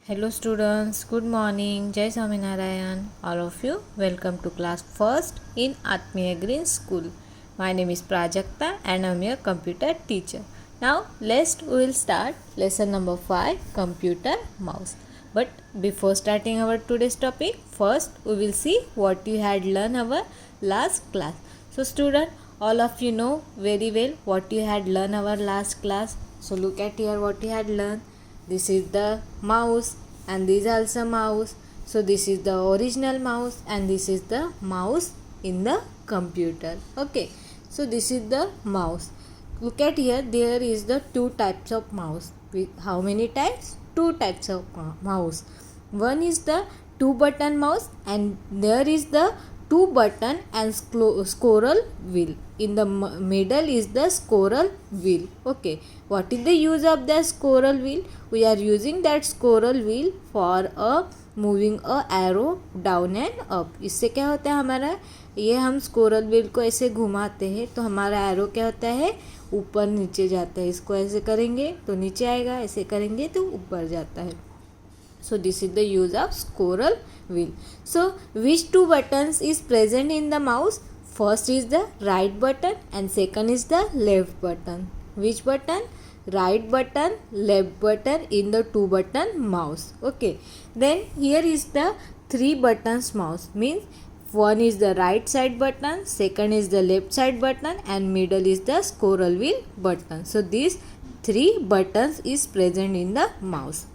Hello students, good morning. Jai Swaminarayan. All of you, welcome to class first in Atmiya Green School. My name is Prajakta and I am your computer teacher. Now we will start lesson number 5, computer mouse. But before starting our today's topic, first we will see what you had learned our last class. So student, all of you know very well what you had learned our last class. So look at here what you had learned. This is the mouse and this is also mouse. So this is the original mouse and this is the mouse in the computer. Okay, so this is the mouse. Look at here, there is the two types of mouse. With how many types? Two types of mouse. One is the two button mouse and there is the two button and scroll wheel. In the middle is the scroll wheel. Okay, what is the use of the scroll wheel? We are using that scroll wheel for a moving a arrow down and up. इससे क्या होता है हमारा, ये हम scroll wheel को ऐसे घुमाते हैं तो हमारा एरो क्या होता है, ऊपर नीचे जाता है. इसको ऐसे करेंगे तो नीचे आएगा, ऐसे करेंगे तो ऊपर जाता है. So this is the use of scroll wheel. So which two buttons is present in the mouse? First is the right button and second is the left button. Which button? Right button, left button in the two button mouse. Okay. Then here is the three buttons mouse. Means one is the right side button, second is the left side button and middle is the scroll wheel button. So these three buttons is present in the mouse.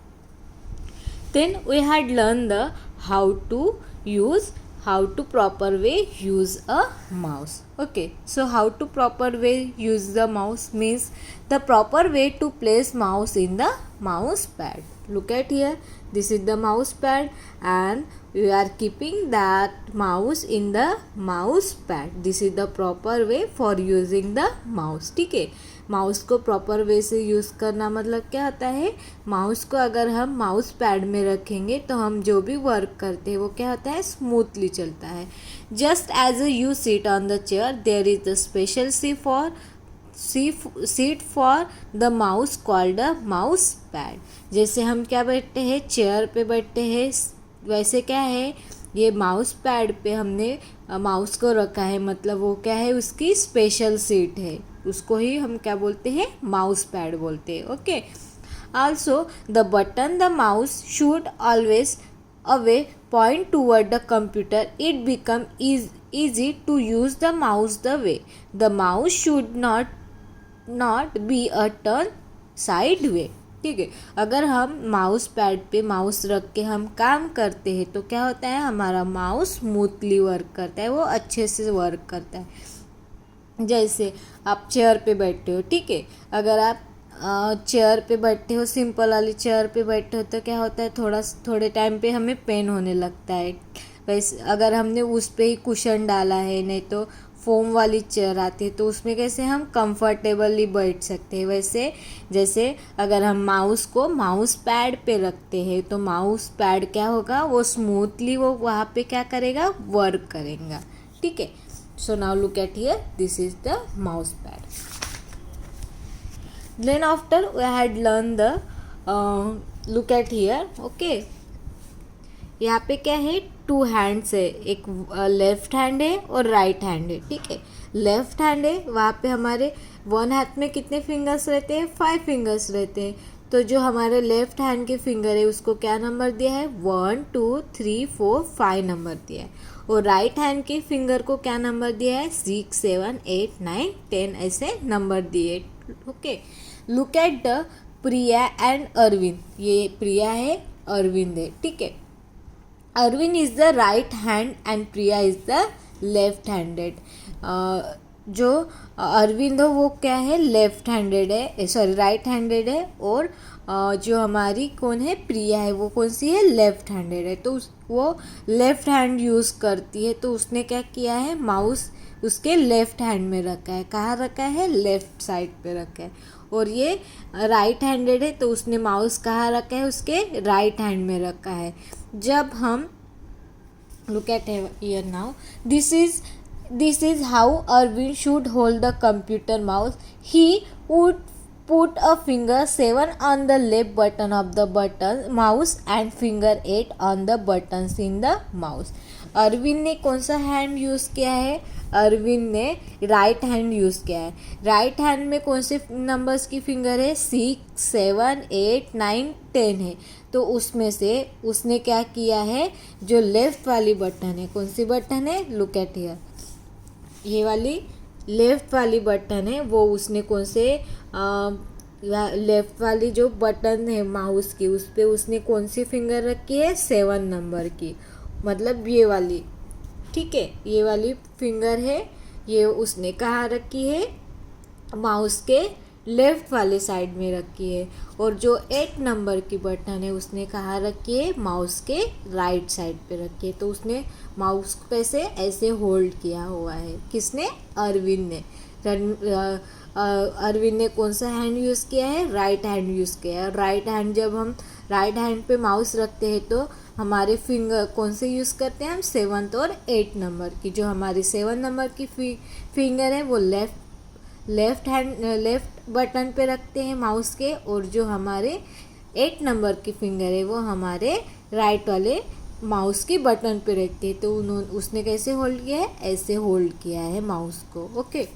Then we had learned the how to proper way use a mouse. Okay, so how to proper way use the mouse means the proper way to place mouse in the mouse pad. Look at here, this is the mouse pad and we are keeping that mouse in the mouse pad. This is the proper way for using the mouse. ठीक है, mouse को proper way से use करना मतलब क्या होता है, mouse को अगर हम माउस पैड में रखेंगे तो हम जो भी वर्क करते हैं वो क्या होता है, स्मूथली चलता है. Just as a you seat on the chair there is the special seat for the mouse called a mouse pad. जैसे हम क्या बैठते हैं, चेयर पे बैठते हैं, वैसे क्या है, ये माउस पैड पे हमने माउस को रखा है, मतलब वो क्या है, उसकी स्पेशल सीट है, उसको ही हम क्या बोलते हैं, माउस पैड बोलते हैं. Okay, also the button the mouse should always away point toward the computer. It become easy to use the mouse the way. The mouse should not be a turn side way. ठीक है, अगर हम mouse pad पे mouse रख के हम काम करते हैं तो क्या होता है, हमारा माउस स्मूथली वर्क करता है, वो अच्छे से वर्क करता है. जैसे आप चेयर पे बैठते हो, ठीक है, अगर आप चेयर पे बैठते हो, सिंपल वाली चेयर पे बैठते हो तो क्या होता है, थोड़े टाइम पे हमें पेन होने लगता है. वैसे अगर हमने उस पे ही कुशन डाला है, नहीं तो फोम वाली चेयर आती है तो उसमें कैसे हम कंफर्टेबली बैठ सकते हैं. वैसे जैसे अगर हम माउस को माउस पैड पे रखते हैं तो माउस पैड क्या होगा, वो स्मूथली वो वहाँ पे क्या करेगा, वर्क करेगा. ठीक है. So now look at here, this is the mouse pad. Then after we had learned the look at here. Okay, यहाँ पे क्या है, टू हैंड्स है, एक लेफ्ट हैंड है और राइट हैंड है. ठीक है, लेफ्ट हैंड है, वहाँ पे हमारे वन हाथ में कितने फिंगर्स रहते हैं, 5 फिंगर्स रहते हैं. तो जो हमारे लेफ्ट हैंड के फिंगर है उसको क्या नंबर दिया है, 1 2 3 4 5 नंबर दिया है. और राइट हैंड के फिंगर को क्या नंबर दिया है, 6 7 8 9 10 ऐसे नंबर दिए. Okay, look at the Priya and Arvind. ये प्रिया है, अरविंद है. ठीक है, Arvind is the right hand and Priya is the left handed. जो अरविंद हो वो क्या है, लेफ्ट हैंडेड है, सॉरी राइट हैंडेड है. और जो हमारी कौन है, प्रिया है, वो कौन सी है, लेफ्ट हैंडेड है. तो वो लेफ्ट हैंड यूज़ करती है, तो उसने क्या किया है, माउस उसके लेफ्ट हैंड में रखा है. कहाँ रखा है, लेफ्ट साइड पे रखा है. और ये राइट हैंडेड है तो उसने माउस कहाँ रखा है, उसके राइट हैंड में रखा है. जब हम look at here now, this is how Arvind should hold the computer mouse. He would Put a finger 7 on the left button of the button mouse and finger 8 on the buttons in the mouse. Arvind ने कौन सा hand use किया है? अरविंद ने right hand use किया है. Right hand में कौन से नंबर्स की फिंगर है? 6, 7, 8, 9, 10 है. तो उसमें से उसने क्या किया है? जो लेफ़्ट वाली बटन है, कौन सी बटन है? लुक एट हियर, ये वाली लेफ़्ट वाली बटन है, वो उसने कौन से लेफ़्ट वाली जो बटन है माउस की, उस पर उसने कौन सी फिंगर रखी है? 7 नंबर की, मतलब ये वाली. ठीक है, ये वाली फिंगर है, ये उसने कहाँ रखी है? माउस के लेफ़्ट वाले साइड में रखी है. और जो 8 नंबर की बटन है उसने कहाँ रखी है? माउस के राइट साइड पे रखी है. तो उसने माउस को कैसे? ऐसे होल्ड किया हुआ है. किसने? अरविंद ने. अरविंद ने कौन सा हैंड यूज़ किया है? राइट हैंड यूज़ किया है. राइट हैंड, जब हम राइट हैंड पे माउस रखते हैं तो हमारे फिंगर कौन से यूज़ करते हैं हम? 7 और 8 नंबर की. जो हमारी 7 नंबर की फिंगर है वो लेफ़्ट बटन पे रखते हैं माउस के, और जो हमारे 8 नंबर की फिंगर है वो हमारे राइट वाले माउस की बटन पे रखते हैं. तो उसने कैसे होल्ड किया है? ऐसे होल्ड किया है माउस को. Okay,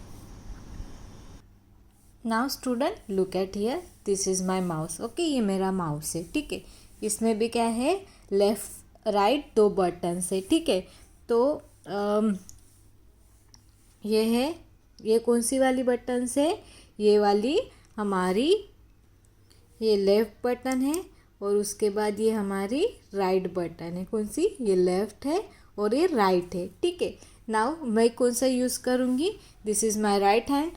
now student look at here, this is my mouse. Okay, ये मेरा माउस है. ठीक है, इसमें भी क्या है? लेफ़्ट राइट 2 बटन है. ठीक है, तो ये है, ये कौन सी वाली बटन है? ये वाली हमारी, ये लेफ़्ट बटन है, और उसके बाद ये हमारी राइट बटन है. कौन सी? ये लेफ़्ट है और ये राइट है. ठीक है, नाउ मैं कौन सा यूज़ करूँगी? This is my right hand.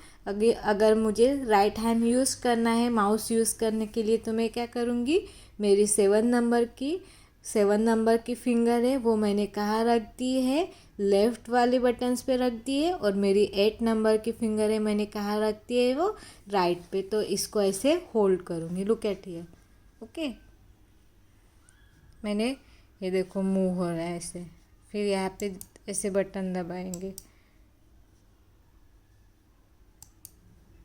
अगर मुझे राइट हैंड यूज़ करना है माउस यूज़ करने के लिए, तो मैं क्या करूँगी? मेरी 7 नंबर की फिंगर है वो मैंने कहाँ रख दी है? लेफ़्ट वाले बटन्स पे रख दी है. और मेरी 8 नंबर की फिंगर है मैंने कहाँ रख दी है? वो राइट पे. तो इसको ऐसे होल्ड करूँगी. Look at here. ओके, मैंने, ये देखो मूव हो रहा है ऐसे. फिर यहाँ पे ऐसे बटन दबाएंगे.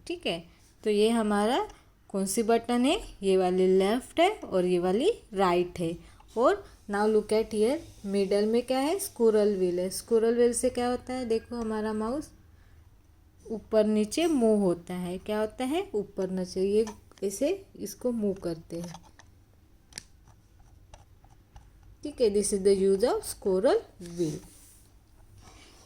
ठीक है, तो ये हमारा कौन सी बटन है? ये वाली लेफ़्ट है और ये वाली राइट है. और now look at here, middle में क्या है? स्क्विरल व्हील है. स्क्विरल व्हील से क्या होता है? देखो, हमारा माउस ऊपर नीचे मूव होता है. क्या होता है? ऊपर नीचे. ये ऐसे इसको मूव करते हैं. ठीक है, this is the use of squirrel wheel.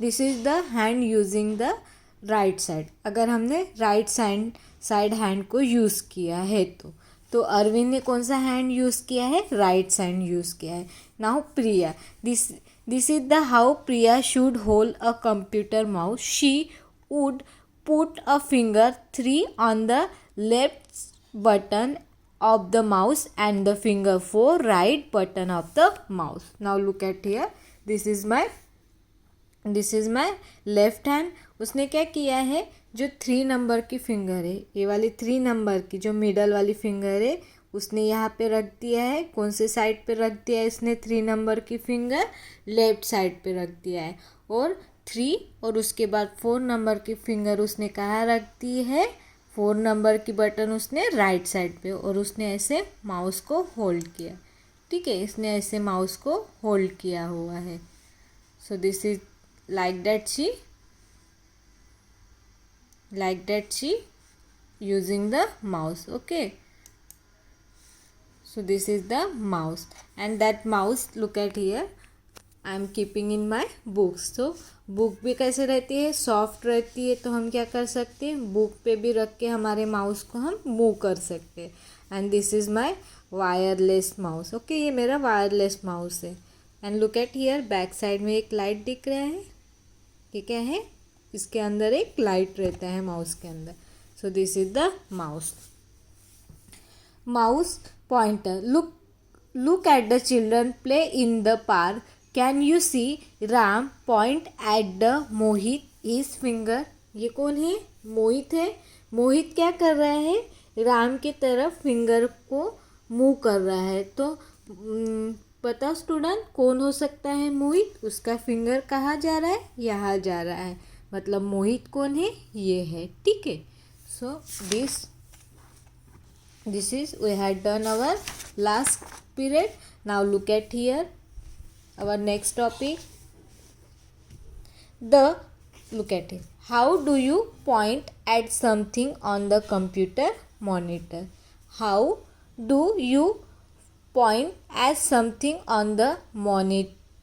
This is the hand using the right side. अगर हमने राइट साइड हैंड को यूज़ किया है तो अरविंद ने कौन सा हैंड यूज़ किया है? राइट साइड यूज़ किया है. Now Priya, this is the how Priya should hold a computer mouse. She would put a finger 3 on the left button of the mouse and the finger 4 right button of the mouse. Now look at here, this is my left hand. उसने क्या किया है? जो 3 number की finger है, ये वाली 3 number की जो मिडल वाली फिंगर है, उसने यहाँ पे रख दिया है. कौन से साइड पे रख दिया है इसने? 3 नंबर की फिंगर लेफ्ट साइड पे रख दिया है. और 3 और उसके बाद 4 नंबर की फिंगर उसने कहाँ रख दी है? 4 नंबर की बटन उसने राइट साइड पे, और उसने ऐसे माउस को होल्ड किया. ठीक है, इसने ऐसे माउस को होल्ड किया हुआ है. सो this is like that she using the mouse. Okay, so this is the mouse, and that mouse, look at here, I am keeping in my books. So book भी कैसे रहती है? सॉफ्ट रहती है. तो हम क्या कर सकते हैं? बुक पे भी रख के हमारे माउस को हम मूव कर सकते हैं. And this is my wireless mouse. Okay, ये मेरा वायरलेस माउस है. And look at here, back side में एक लाइट दिख रहा है. ये क्या है? इसके अंदर एक लाइट रहता है माउस के अंदर. So this is the mouse pointer. Look at the children play in the park. Can you see Ram point at the Mohit his finger. ये कौन है? मोहित है. मोहित क्या कर रहा है? राम की तरफ फिंगर को मूव कर रहा है. तो बताओ स्टूडेंट, कौन हो सकता है मोहित? उसका फिंगर कहाँ जा रहा है? यहाँ जा रहा है. मतलब मोहित कौन है? ये है. ठीक है, so this This is we had done our last period. Now look at here our next topic. Look at it. How do you point at something on the computer monitor? How do you point at something on the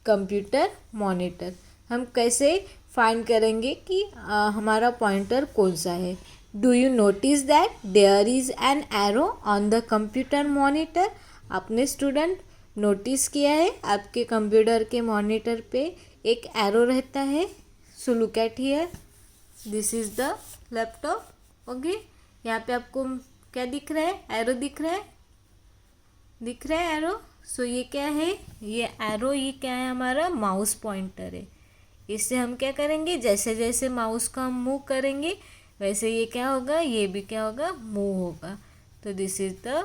computer monitor? हम कैसे find करेंगे कि हमारा pointer कौन सा है? Do you notice that there is an arrow on the computer monitor? आपने student notice किया है आपके कंप्यूटर के मॉनिटर पे एक एरो रहता है. So look at here, this is the laptop. Okay, यहाँ पे आपको क्या दिख रहा है? एरो दिख रहा है, दिख रहा है एरो. सो ये क्या है? ये एरो, ये क्या है? हमारा माउस पॉइंटर है. इससे हम क्या करेंगे? जैसे जैसे माउस को हम मूव करेंगे वैसे ये क्या होगा? ये भी क्या होगा? मूव होगा. तो this is the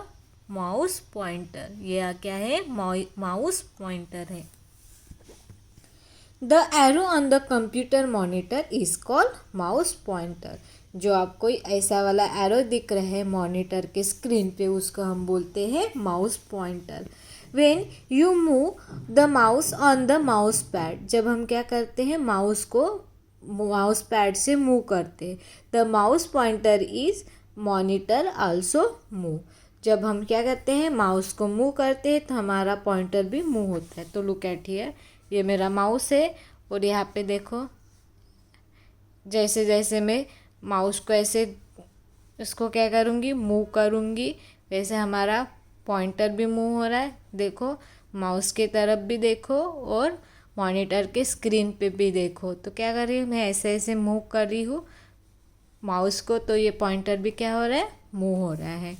mouse pointer. ये क्या है? माउस पॉइंटर है. The arrow on the computer monitor is called mouse pointer. जो आपको ऐसा वाला एरो दिख रहा है मॉनिटर के स्क्रीन पे, उसको हम बोलते हैं mouse pointer. When you move the mouse on the mouse pad, जब हम क्या करते हैं? माउस को माउस पैड से मूव करते हैं. The mouse pointer is monitor also move. जब हम क्या करते हैं? माउस को मूव करते हैं तो हमारा पॉइंटर भी मूव होता है. तो लुक एट हियर, ये मेरा माउस है और यहाँ पे देखो जैसे जैसे मैं माउस को ऐसे इसको क्या करूँगी? मूव करूँगी, वैसे हमारा पॉइंटर भी मूव हो रहा है. देखो माउस के तरफ भी देखो और मॉनिटर के स्क्रीन पे भी देखो. तो क्या कर रही हूँ मैं? ऐसे ऐसे मूव कर रही हूँ माउस को, तो ये पॉइंटर भी क्या हो रहा है? मूव हो रहा है.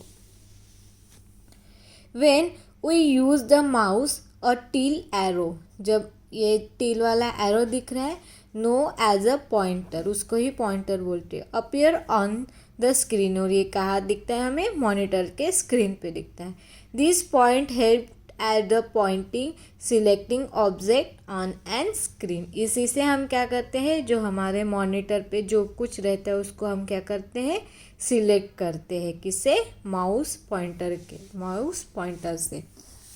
When we use the mouse और टिल एरो, जब ये टिल वाला एरो दिख रहा है, नो एज अ पॉइंटर, उसको ही पॉइंटर बोलते हैं. अपीयर ऑन द स्क्रीन, और ये कहाँ दिखता है हमें? मॉनिटर के स्क्रीन पे दिखता है. This point help at the Poynting selecting object on an screen. इसी से हम क्या करते हैं? जो हमारे मॉनिटर पे जो कुछ रहता है उसको हम क्या करते हैं? सिलेक्ट करते हैं. किससे? माउस पॉइंटर से.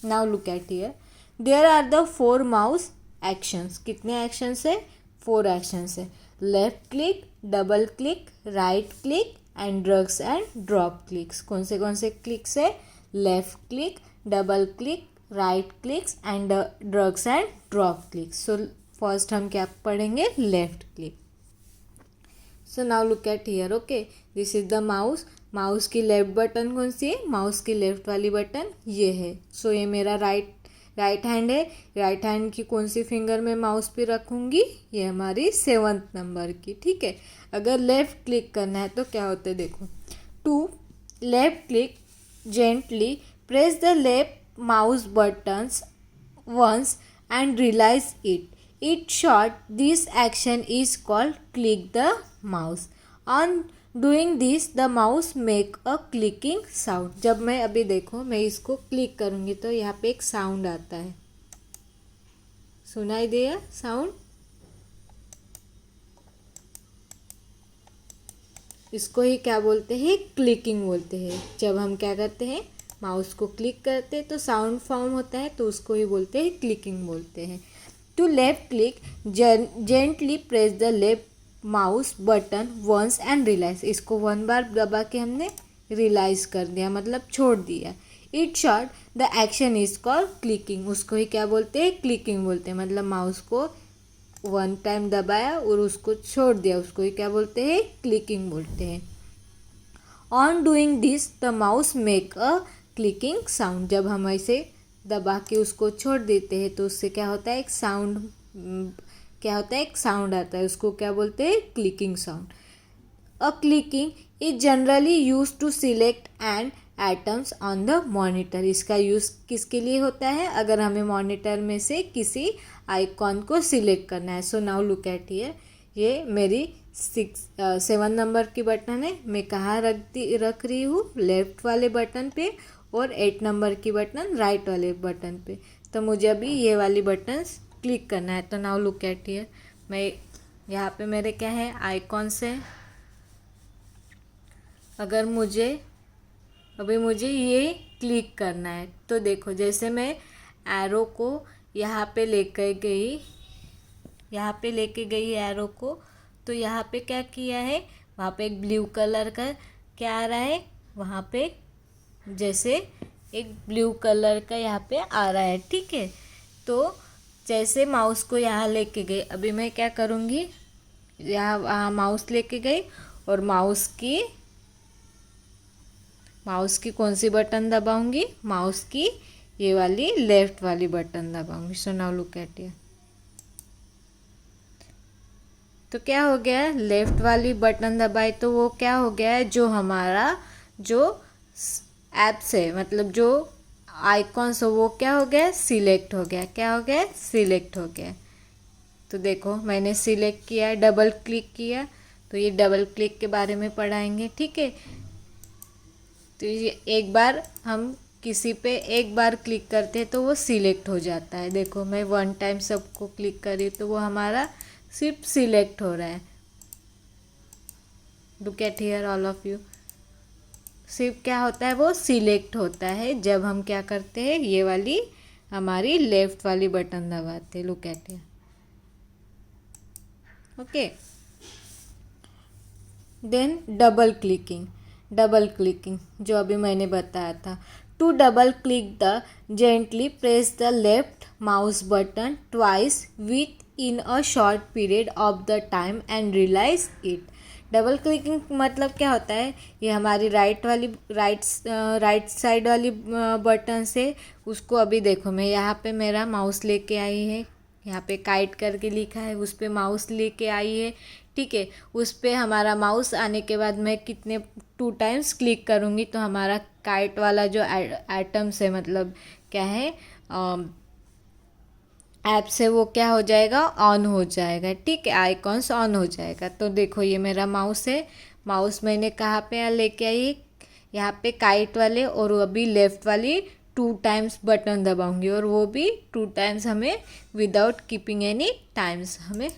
Now look at here, there are the 4 mouse actions. कितने एक्शंस है? 4 एक्शंस है. Left click, double click, right click and drag and drop clicks. कौन से क्लिक्स है? Left click, double click, right clicks and drag and drop clicks. So first हम क्या पढ़ेंगे? Left click. So now look at here. Okay, this is the mouse. Mouse की left button कौन सी है? Mouse की लेफ्ट वाली button ये है. सो ये मेरा राइट हैंड है. राइट हैंड की कौन सी फिंगर में माउस पे रखूँगी? ये हमारी 7th नंबर की. ठीक है. अगर लेफ़्ट क्लिक करना है तो क्या होता है? देखो, to left click gently press the left mouse buttons once and release it. It short this action is called click the mouse. On doing this the mouse make a clicking sound. जब मैं अभी देखो मैं इसको click करूँगी तो यहाँ पे एक साउंड आता है. सुनाई दिया साउंड? इसको ही क्या बोलते हैं? क्लिकिंग बोलते हैं. जब हम क्या करते हैं? माउस को क्लिक करते हैं तो साउंड फॉर्म होता है, तो उसको ही बोलते हैं क्लिकिंग बोलते हैं. To left click gently press the left mouse button once and release. इसको 1 बार दबा के हमने रियलाइज कर दिया, मतलब छोड़ दिया. It short the action is called clicking. उसको ही क्या बोलते हैं? क्लिकिंग बोलते हैं. मतलब माउस को 1 टाइम दबाया और उसको छोड़ दिया, उसको ही क्या बोलते हैं? क्लिकिंग बोलते हैं. On doing this the mouse make a clicking sound. जब हम ऐसे दबा के उसको छोड़ देते हैं तो उससे क्या होता है? एक साउंड आता है. उसको क्या बोलते हैं? Clicking sound. A clicking is generally use to select and items on the monitor. इसका यूज़ किसके लिए होता है? अगर हमें मॉनिटर में से किसी आइकॉन को सिलेक्ट करना है. सो नाउ लुक एट हियर, ये मेरी 7 नंबर की बटन है. मैं कहाँ रख रही हूँ? लेफ्ट वाले बटन पे, और 8 नंबर की बटन राइट वाले बटन पे. तो मुझे अभी ये वाली बटन क्लिक करना है. तो नाउ लुक एट हियर, मैं यहाँ पे मेरे क्या है? आइकॉन्स है. अगर मुझे अभी मुझे ये क्लिक करना है। तो देखो जैसे मैं एरो को यहाँ पे लेके गई एरो को, तो यहाँ पे क्या किया है, वहाँ पे एक ब्लू कलर का क्या आ रहा है, वहाँ पे जैसे एक ब्लू कलर का यहाँ पे आ रहा है। ठीक है, तो जैसे माउस को यहाँ लेके गए, अभी मैं क्या करूँगी, यहाँ माउस लेके गई और माउस की कौन सी बटन दबाऊंगी, माउस की ये वाली लेफ्ट वाली बटन दबाऊंगी। So now look at it. तो क्या हो गया, लेफ्ट वाली बटन दबाई तो वो क्या हो गया है, जो हमारा जो ऐप्स है मतलब जो आइकॉन्स हो वो क्या हो गया, सिलेक्ट हो गया। क्या हो गया, सिलेक्ट हो गया। तो देखो मैंने सिलेक्ट किया, डबल क्लिक किया, तो ये डबल क्लिक के बारे में पढ़ाएंगे। ठीक है, तो ये एक बार हम किसी पे एक बार क्लिक करते हैं तो वो सिलेक्ट हो जाता है। देखो मैं 1 टाइम सबको क्लिक करी तो वो हमारा सिर्फ सिलेक्ट हो रहा है। Look at here all of you, सिर्फ क्या होता है, वो सिलेक्ट होता है जब हम क्या करते हैं, ये वाली हमारी लेफ्ट वाली बटन दबाते हैं। Look at here, okay. Then double clicking जो अभी मैंने बताया था। To double click the gently press the left mouse button twice within a short period of the time and release it. Double clicking मतलब क्या होता है, ये हमारी राइट साइड वाली बटन से उसको, अभी देखो मैं यहाँ पे मेरा माउस लेके आई है, यहाँ पे काइट करके लिखा है, उस पर माउस लेके आई है। ठीक है, उस पर हमारा माउस आने के बाद मैं 2 टाइम्स क्लिक करूँगी तो हमारा काइट वाला जो एटम्स है मतलब क्या है, ऐप से वो क्या हो जाएगा, ऑन हो जाएगा। ठीक है, आइकॉन्स ऑन हो जाएगा। तो देखो ये मेरा माउस है, माउस मैंने कहाँ पे लेके आई, यहाँ पे काइट वाले, और अभी लेफ़्ट वाली 2 टाइम्स बटन दबाऊंगी, और वो भी 2 टाइम्स हमें विदाउट कीपिंग एनी टाइम्स। हमें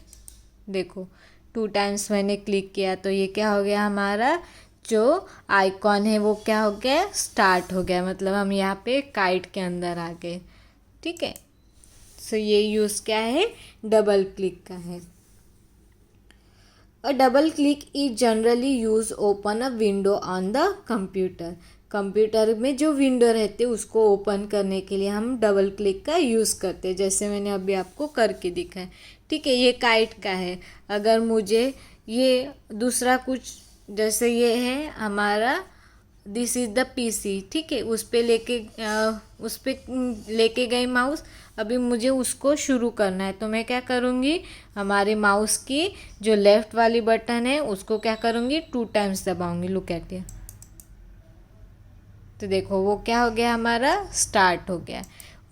देखो 2 टाइम्स मैंने क्लिक किया तो ये क्या हो गया, हमारा जो आइकॉन है वो क्या हो गया, स्टार्ट हो गया, मतलब हम यहाँ पे काइट के अंदर आ गए। ठीक है, सो ये यूज़ क्या है, डबल क्लिक का है। अ double click is generally use open a window on the computer में जो विंडो रहते हैं उसको ओपन करने के लिए हम डबल क्लिक का यूज़ करते हैं, जैसे मैंने अभी आपको करके दिखा है। ठीक है, ये काइट का है। अगर मुझे ये दूसरा कुछ, जैसे ये है हमारा दिस इज़ द पीसी, ठीक है, उस पर लेके गई माउस, अभी मुझे उसको शुरू करना है तो मैं क्या करूँगी, हमारे माउस की जो लेफ़्ट वाली बटन है उसको क्या करूँगी, 2 टाइम्स दबाऊँगी। लुक एट इट, तो देखो वो क्या हो गया, हमारा स्टार्ट हो गया।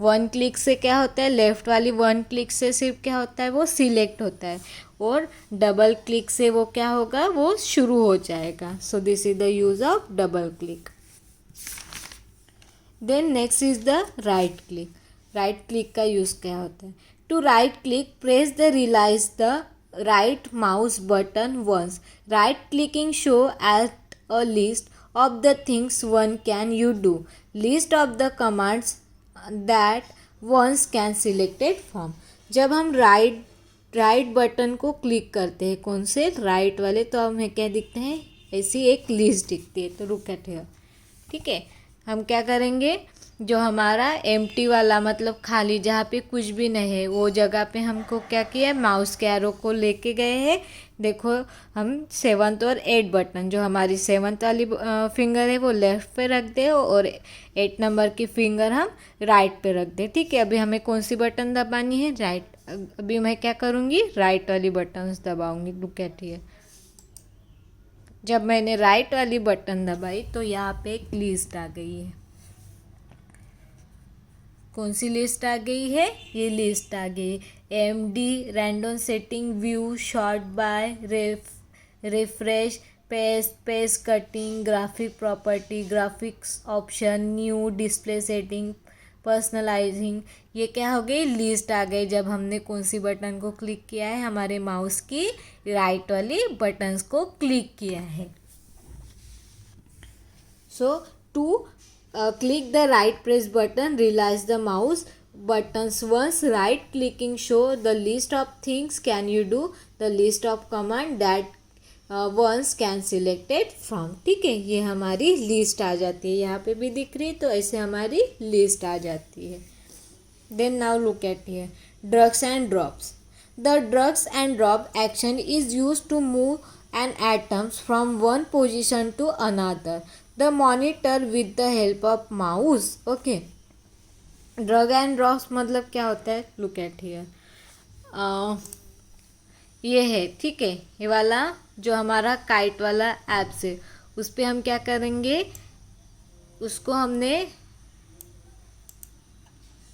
1 क्लिक से क्या होता है, लेफ़्ट वाली 1 क्लिक से सिर्फ क्या होता है, वो सिलेक्ट होता है, और डबल क्लिक से वो क्या होगा, वो शुरू हो जाएगा। So this is the use of double click. Then next is the right click का यूज़ क्या होता है, to right click press the release the right mouse button once. Right clicking show at a list of the things one can you do, list of the commands that ones can selected from। जब हम right button को click करते हैं, कौन से, right वाले, तो हमें क्या दिखते हैं, ऐसी एक लिस्ट दिखती है। तो रुक एट हियर, ठीक है, हम क्या करेंगे, जो हमारा एम्प्टी वाला मतलब खाली जहाँ पे कुछ भी नहीं है वो जगह पे हमको क्या किया, माउस के एरो को लेके गए हैं। देखो हम 7th और 8 बटन, जो हमारी 7th वाली फिंगर है वो लेफ़्ट पे रख दे और 8 नंबर की फिंगर हम राइट पे रख दे। ठीक है, अभी हमें कौन सी बटन दबानी है, राइट। अभी मैं क्या करूँगी, राइट वाली बटन्स दबाऊँगी। लुक एट हियर, जब मैंने राइट वाली बटन दबाई तो यहाँ पे एक लिस्ट आ गई है। कौन सी लिस्ट आ गई है, ये लिस्ट आ गई, MD, random setting, view, sort by, refresh, page cutting, graphic property, graphics option, new, display setting, personalising, ये क्या हो गई, लिस्ट आ गई जब हमने कौन सी बटन को क्लिक किया है, हमारे माउस की राइट वाली बटन्स को क्लिक किया है। सो to click the right press button, realize the mouse buttons. Once right clicking show the list of things can you do, the list of command that once can selected from. ठीक है, ये हमारी list आ जाती है, यहाँ पे भी दिख रही है तो ऐसे हमारी लिस्ट आ जाती है. Then now look at here, drugs and drops. The drugs and drop action is used to move an atom from one position to another. The monitor with the help of mouse. Okay. Drug and drops मतलब क्या होता है, look at here. ये है, ठीक है, ये वाला जो हमारा काइट वाला ऐप्स है उस पर हम क्या करेंगे, उसको हमने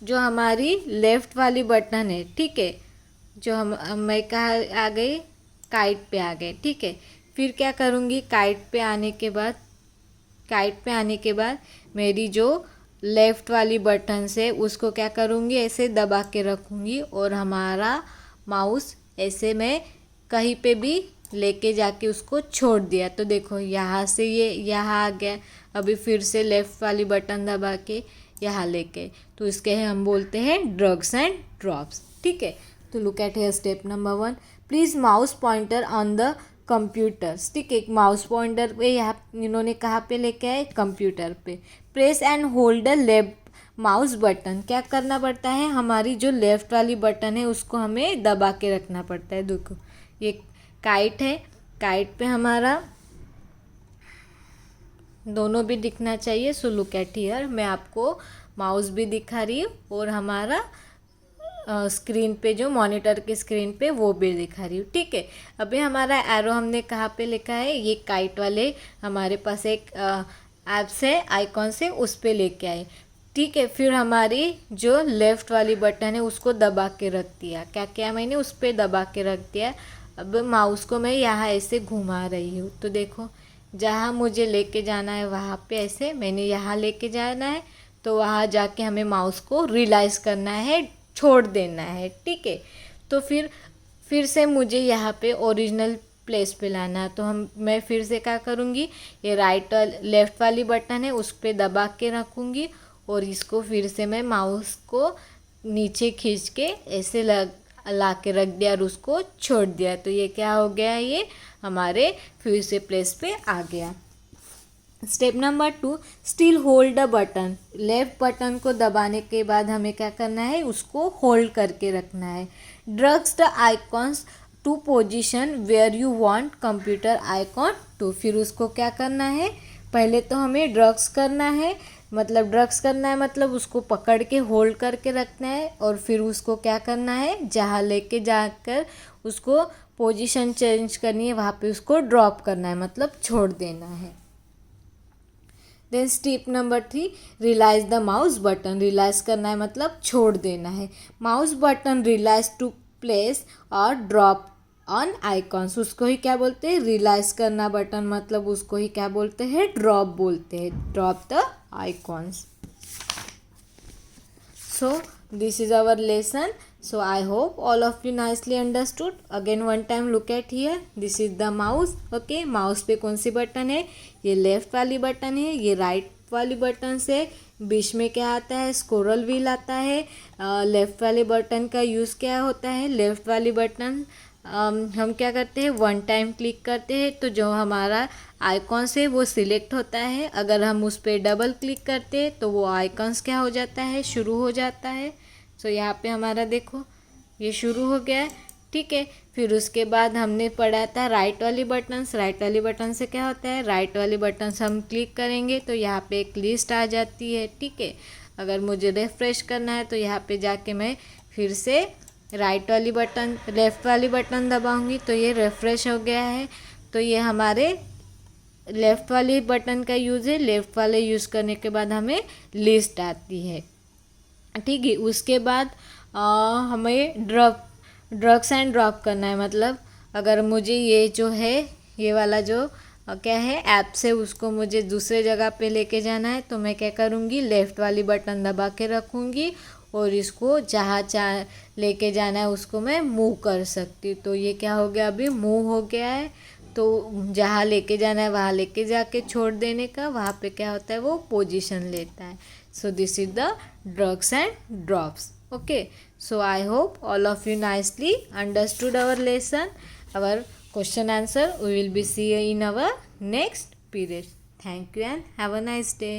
जो हमारी लेफ़्ट वाली बटन है, ठीक है, जो मैं कहाँ आ गई, काइट पे आ गए. ठीक है, फिर क्या करूँगी, काइट पे आने के बाद मेरी जो लेफ़्ट वाली बटन से उसको क्या करूँगी, ऐसे दबा के रखूँगी और हमारा माउस ऐसे मैं कहीं पे भी लेके जाके उसको छोड़ दिया तो देखो यहाँ से ये यहाँ आ गया. अभी फिर से लेफ़्ट वाली बटन दबा के यहाँ लेके, तो इसके हम बोलते हैं ड्रग्स एंड ड्रॉप्स. ठीक है, तो look at here step number 1. Please mouse pointer on the computers. ठीक है, माउस पॉइंटर पे यहाँ इन्होंने कहाँ पे लेके आए, कंप्यूटर पे. Press and hold the left mouse button. क्या करना पड़ता है, हमारी जो लेफ़्ट वाली बटन है उसको हमें दबा के रखना पड़ता है. देखो ये काइट है, काइट पे हमारा दोनों भी दिखना चाहिए. सो लुक एट हियर, मैं आपको माउस भी दिखा रही हूँ और हमारा स्क्रीन पे जो मॉनिटर के स्क्रीन पे वो भी दिखा रही हूँ. ठीक है, अभी हमारा एरो हमने कहाँ पे लिखा है, ये काइट वाले हमारे पास एक ऐप्स है, आइकॉन से उस पे लेके आए. ठीक है, फिर हमारी जो लेफ़्ट वाली बटन है उसको दबा के रख दिया. क्या किया मैंने, उस पर दबा के रख दिया. अब माउस को मैं यहाँ ऐसे घुमा रही हूँ तो देखो जहाँ मुझे लेके जाना है वहाँ पे ऐसे मैंने यहाँ लेके जाना है तो वहाँ जाके हमें माउस को रिलाइज़ करना है, छोड़ देना है. ठीक है, तो फिर से मुझे यहाँ पे ओरिजिनल प्लेस पे लाना है तो मैं फिर से क्या करूँगी, ये लेफ़्ट वाली बटन है उस पर दबा के रखूँगी और इसको फिर से मैं माउस को नीचे खींच के ऐसे ला के रख दिया और उसको छोड़ दिया तो ये क्या हो गया, ये हमारे फिर से प्लेस पे आ गया. Step number 2, still hold the button. Left button को दबाने के बाद हमें क्या करना है, उसको होल्ड करके रखना है. Drags the icons to position where you want computer icon to. फिर उसको क्या करना है, पहले तो हमें ड्रग्स करना है, मतलब उसको पकड़ के होल्ड करके रखना है और फिर उसको क्या करना है, जहाँ लेके जाकर उसको पोजीशन चेंज करनी है वहाँ पे उसको ड्रॉप करना है, मतलब छोड़ देना है. Then step number 3, release the mouse button. Release करना है मतलब छोड़ देना है. Mouse button release to place और ड्रॉप ऑन आइकॉन्स. उसको ही क्या बोलते हैं, रिलाइज करना बटन, मतलब उसको ही क्या बोलते हैं, ड्रॉप बोलते हैं, drop the icons. So this is our lesson. So I hope all of you nicely understood. Again one time look at here, this is the mouse. Okay, mouse पे कौन सी बटन है, ये लेफ़्ट वाली button है, ये right वाली button से बीच में क्या आता है, स्क्रोल व्हील आता है. लेफ़्ट वाले बटन का यूज़ क्या होता है, लेफ़्ट वाली बटन हम क्या करते हैं, वन टाइम क्लिक करते हैं तो जो हमारा आइकॉन्स है वो सिलेक्ट होता है. अगर हम उस पर डबल क्लिक करते हैं तो वो आइकॉन्स क्या हो जाता है, शुरू हो जाता है. सो यहाँ पे हमारा देखो ये शुरू हो गया है. ठीक है, फिर उसके बाद हमने पढ़ा था राइट वाली बटन्स. राइट वाली बटन से क्या होता है, राइट वाली बटन से हम क्लिक करेंगे तो यहाँ पे एक लिस्ट आ जाती है. ठीक है, अगर मुझे रिफ्रेश करना है तो यहाँ पे जाके मैं फिर से राइट वाली बटन लेफ़्ट वाली बटन दबाऊंगी तो ये रिफ्रेश हो गया है. तो ये हमारे लेफ़्ट वाली बटन का यूज़ है. लेफ़्ट वाले यूज़ करने के बाद हमें लिस्ट आती है. ठीक है, उसके बाद हमें ड्रग्स एंड ड्रॉप करना है. मतलब अगर मुझे ये जो है ये वाला जो क्या है ऐप्स है उसको मुझे दूसरे जगह पे लेके जाना है तो मैं क्या करूँगी, लेफ़्ट वाली बटन दबा के रखूँगी और इसको जहाँ लेके जाना है उसको मैं मूव कर सकती हूँ. तो ये क्या हो गया, अभी मूव हो गया है. तो जहाँ लेके जाना है वहाँ लेके जाके छोड़ देने का, वहाँ पे क्या होता है वो पोजीशन लेता है. सो this is the drugs and drops. Okay, so I hope all of you nicely understood our lesson, our question answer. We will be seeing in our next period. Thank you and have a nice day.